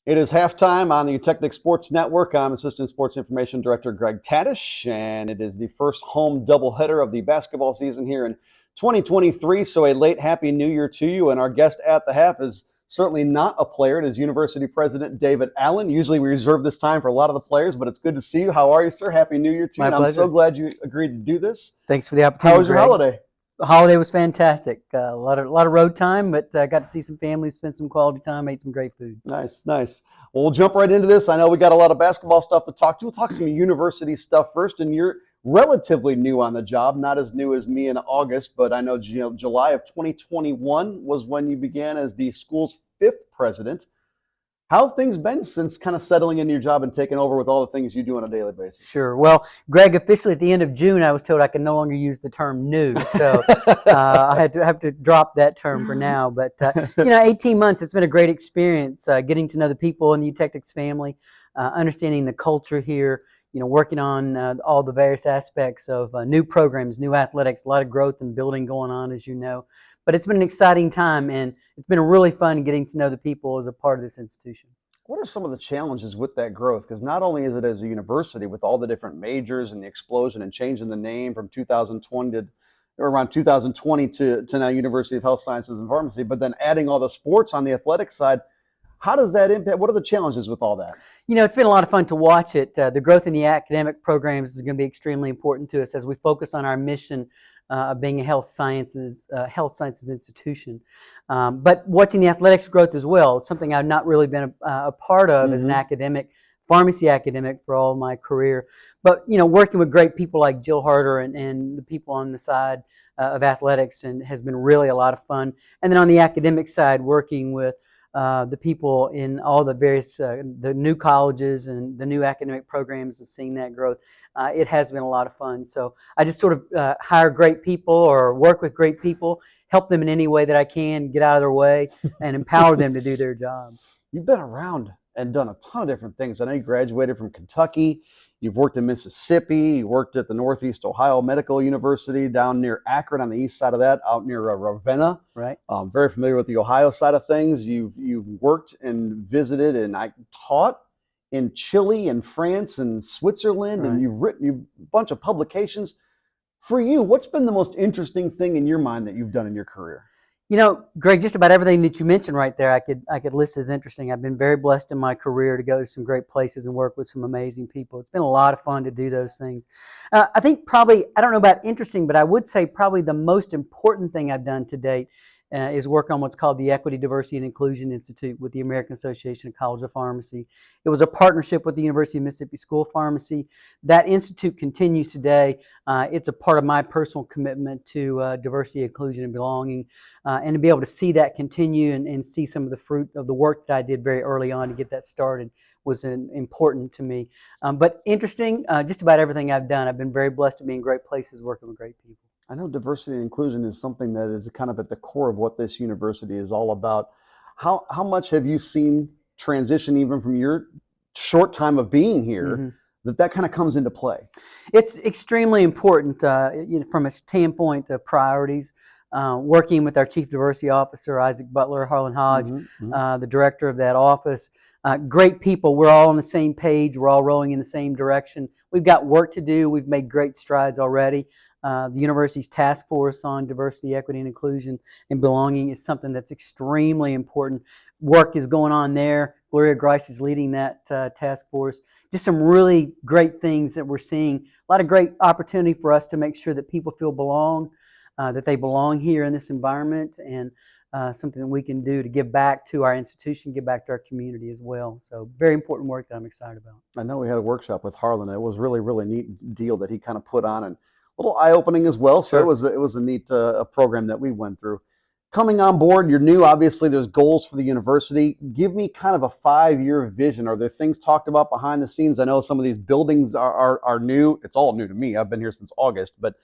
It is halftime on the Technic Sports Network. I'm Assistant Sports Information Director Greg Tadish, and it is the first home doubleheader of the basketball season here in 2023. So a late Happy New Year to you. And our guest at the half is certainly not a player. It is University President David Allen. Usually we reserve this time for a lot of the players, but it's good to see you. How are you, sir? Happy New Year to you. My And I'm so pleasure. glad you agreed to do this. Thanks for the opportunity, How was your Greg. holiday? The holiday was fantastic. A lot of road time, but got to see some family, spend some quality time, ate some great food. Nice, nice. Well, we'll jump right into this. I know we got a lot of basketball stuff to talk to. We'll talk some university stuff first. And you're relatively new on the job, not as new as me in August, but I know July of 2021 was when you began as the school's fifth president. How have things been since kind of settling into your job and taking over with all the things you do on a daily basis? Sure. Well, Greg, officially at the end of June, I was told I could no longer use the term new, so I have to drop that term for now. But 18 months, it's been a great experience getting to know the people in the Eutectics family, understanding the culture here. Working on all the various aspects of new programs, new athletics, a lot of growth and building going on, as you know. But it's been an exciting time, and it's been really fun getting to know the people as a part of this institution. What are some of the challenges with that growth? Because not only is it as a university with all the different majors and the explosion and changing the name from 2020 to or around 2020 to now University of Health Sciences and Pharmacy, but then adding all the sports on the athletic side, how does that impact? What are the challenges with all that? It's been a lot of fun to watch it. The growth in the academic programs is going to be extremely important to us as we focus on our mission of being a health sciences institution. But watching the athletics growth as well, something I've not really been a part of as an academic, pharmacy academic for all my career. But, working with great people like Jill Harder and the people on the side of athletics and has been really a lot of fun. And then on the academic side, working with the people in all the various the new colleges and the new academic programs and seeing that growth. It has been a lot of fun. So I just sort of hire great people or work with great people, help them in any way that I can, get out of their way, and empower them to do their jobs. You've been around and done a ton of different things. I know you graduated from Kentucky. You've worked in Mississippi. You worked at the Northeast Ohio Medical University down near Akron on the east side of that, out near Ravenna. Right. Very familiar with the Ohio side of things. You've worked and visited and I taught in Chile and France and Switzerland, Right. and you've written a bunch of publications. For you, what's been the most interesting thing in your mind that you've done in your career? Greg, just about everything that you mentioned right there, I could list as interesting. I've been very blessed in my career to go to some great places and work with some amazing people. It's been a lot of fun to do those things. I think probably, I don't know about interesting, but I would say probably the most important thing I've done to date is work on what's called the Equity, Diversity, and Inclusion Institute with the American Association of Colleges of Pharmacy. It was a partnership with the University of Mississippi School of Pharmacy. That institute continues today. It's a part of my personal commitment to diversity, inclusion, and belonging. And to be able to see that continue and see some of the fruit of the work that I did very early on to get that started was important to me. But interesting, just about everything I've done. I've been very blessed to be in great places working with great people. I know diversity and inclusion is something that is kind of at the core of what this university is all about. How much have you seen transition even from your short time of being here that kind of comes into play? It's extremely important from a standpoint of priorities. Working with our Chief Diversity Officer, Isaac Butler, Harlan Hodge, the director of that office. Great people. We're all on the same page. We're all rowing in the same direction. We've got work to do. We've made great strides already. The university's task force on diversity, equity, and inclusion and belonging is something that's extremely important. Work is going on there. Gloria Grice is leading that task force. Just some really great things that we're seeing. A lot of great opportunity for us to make sure that people feel that they belong here in this environment, and something that we can do to give back to our institution, give back to our community as well. So very important work that I'm excited about. I know we had a workshop with Harlan. It was really, really neat deal that he kind of put on and a little eye-opening as well. So Sure. it was a neat a program that we went through. Coming on board, you're new. Obviously, there's goals for the university. Give me kind of a 5-year vision. Are there things talked about behind the scenes? I know some of these buildings are new. It's all new to me. I've been here since August, but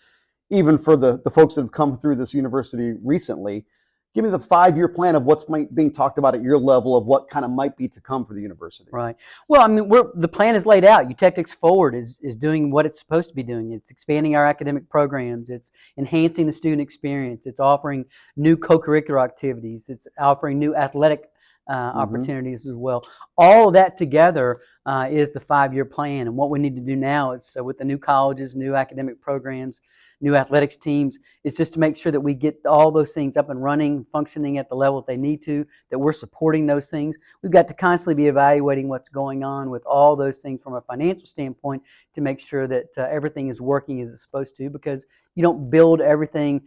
even for the folks that have come through this university recently, give me the 5-year plan of what's being talked about at your level of what kind of might be to come for the university. Right. Well, I mean, the plan is laid out. Eutectics Forward is doing what it's supposed to be doing. It's expanding our academic programs. It's enhancing the student experience. It's offering new co-curricular activities. It's offering new athletic opportunities as well. All of that together is the 5-year plan. And what we need to do now is, with the new colleges, new academic programs, new athletics teams, is just to make sure that we get all those things up and running, functioning at the level that they need to, that we're supporting those things. We've got to constantly be evaluating what's going on with all those things from a financial standpoint to make sure that everything is working as it's supposed to, because you don't build everything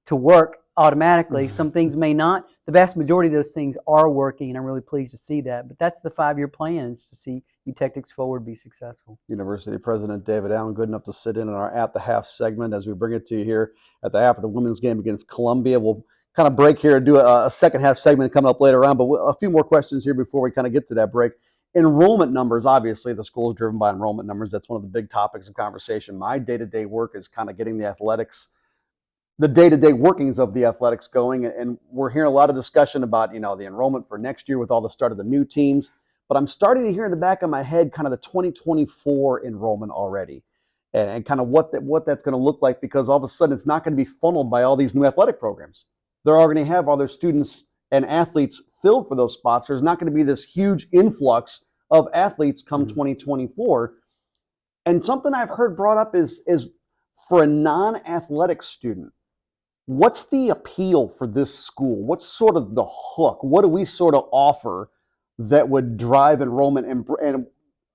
to work automatically. Some things may not. The vast majority of those things are working, and I'm really pleased to see that. But that's the 5-year plan, is to see Eutectics Forward be successful. University President David Allen, good enough to sit in on our At the Half segment as we bring it to you here at the half of the women's game against Columbia. We'll kind of break here and do a second half segment coming up later on, but a few more questions here before we kind of get to that break. Enrollment numbers, obviously the school is driven by enrollment numbers. That's one of the big topics of conversation. My day-to-day work is kind of getting the athletics, the day-to-day workings of the athletics going, and we're hearing a lot of discussion about, the enrollment for next year with all the start of the new teams. But I'm starting to hear in the back of my head kind of the 2024 enrollment already, and kind of what that's going to look like, because all of a sudden it's not going to be funneled by all these new athletic programs. They're already going to have all their students and athletes filled for those spots. There's not going to be this huge influx of athletes come 2024. And something I've heard brought up is for a non-athletic student, what's the appeal for this school? What's sort of the hook? What do we sort of offer that would drive enrollment and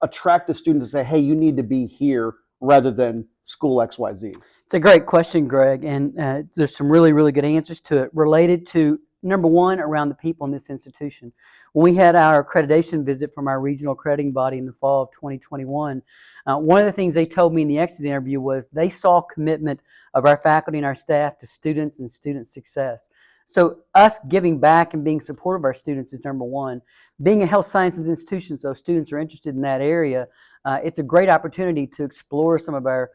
attract a student to say, hey, you need to be here rather than school XYZ? It's a great question, Greg, and there's some really, really good answers to it related to, number one, around the people in this institution. When we had our accreditation visit from our regional accrediting body in the fall of 2021, one of the things they told me in the exit interview was they saw commitment of our faculty and our staff to students and student success. So us giving back and being supportive of our students is number one. Being a health sciences institution, so students are interested in that area, it's a great opportunity to explore some of our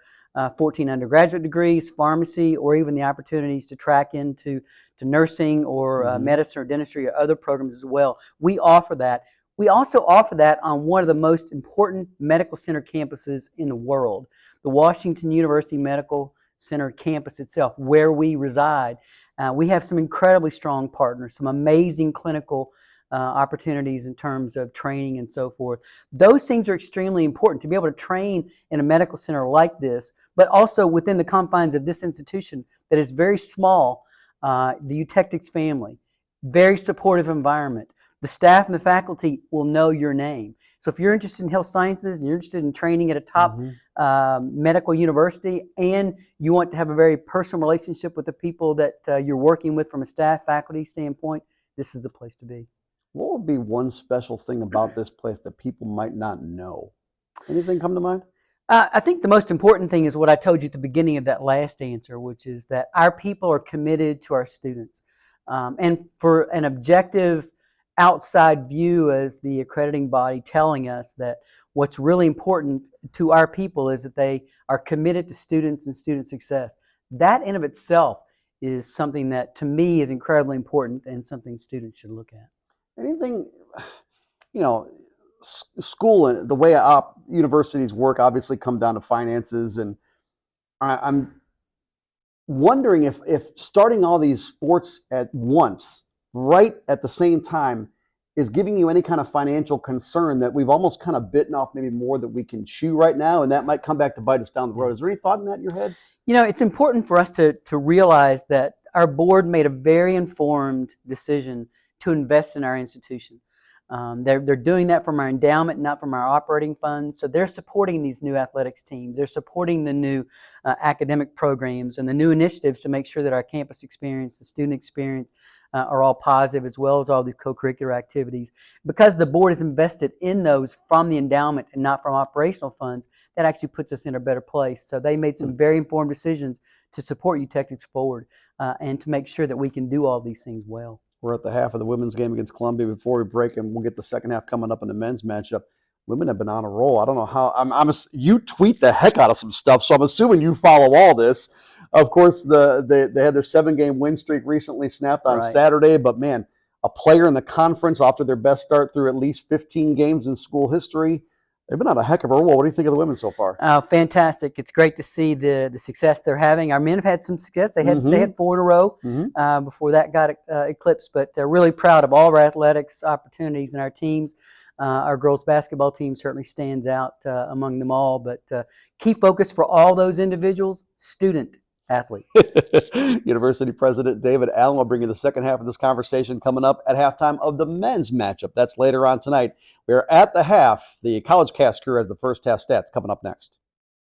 14 undergraduate degrees, pharmacy, or even the opportunities to track into nursing or medicine or dentistry or other programs as well. We offer that. We also offer that on one of the most important medical center campuses in the world, the Washington University Medical Center campus itself, where we reside. We have some incredibly strong partners, some amazing clinical opportunities in terms of training and so forth. Those things are extremely important to be able to train in a medical center like this, but also within the confines of this institution that is very small. The Eutectics family, very supportive environment. The staff and the faculty will know your name. So if you're interested in health sciences and you're interested in training at a top medical university, and you want to have a very personal relationship with the people that you're working with from a staff, faculty standpoint, this is the place to be. What would be one special thing about this place that people might not know? Anything come to mind? I think the most important thing is what I told you at the beginning of that last answer, which is that our people are committed to our students. And for an objective outside view as the accrediting body telling us that what's really important to our people is that they are committed to students and student success. That in of itself is something that to me is incredibly important and something students should look at. Anything, school and the way universities work obviously come down to finances, and I'm wondering if starting all these sports at once, right at the same time, is giving you any kind of financial concern that we've almost kind of bitten off maybe more that we can chew right now, and that might come back to bite us down the road. Is there any thought in that in your head? It's important for us to realize that our board made a very informed decision to invest in our institution. They're doing that from our endowment, not from our operating funds. So they're supporting these new athletics teams. They're supporting the new academic programs and the new initiatives to make sure that our campus experience, the student experience, are all positive, as well as all these co-curricular activities. Because the board is invested in those from the endowment and not from operational funds, that actually puts us in a better place. So they made some very informed decisions to support Eutectics Forward and to make sure that we can do all these things well. We're at the half of the women's game against Columbia. Before we break, and we'll get the second half coming up in the men's matchup. Women have been on a roll. I don't know how. You tweet the heck out of some stuff, so I'm assuming you follow all this. Of course, they had their 7-game win streak recently snapped on Saturday, but man, a player in the conference after their best start through at least 15 games in school history. They've been on a heck of a roll. What do you think of the women so far? Fantastic! It's great to see the success they're having. Our men have had some success. They had 4 in a row before that got eclipsed. But really proud of all of our athletics opportunities and our teams. Our girls basketball team certainly stands out among them all. But key focus for all those individuals: student athletes. University President David Allen will bring you the second half of this conversation coming up at halftime of the men's matchup. That's later on tonight. We're at the half. The College Cast crew has the first half stats coming up next.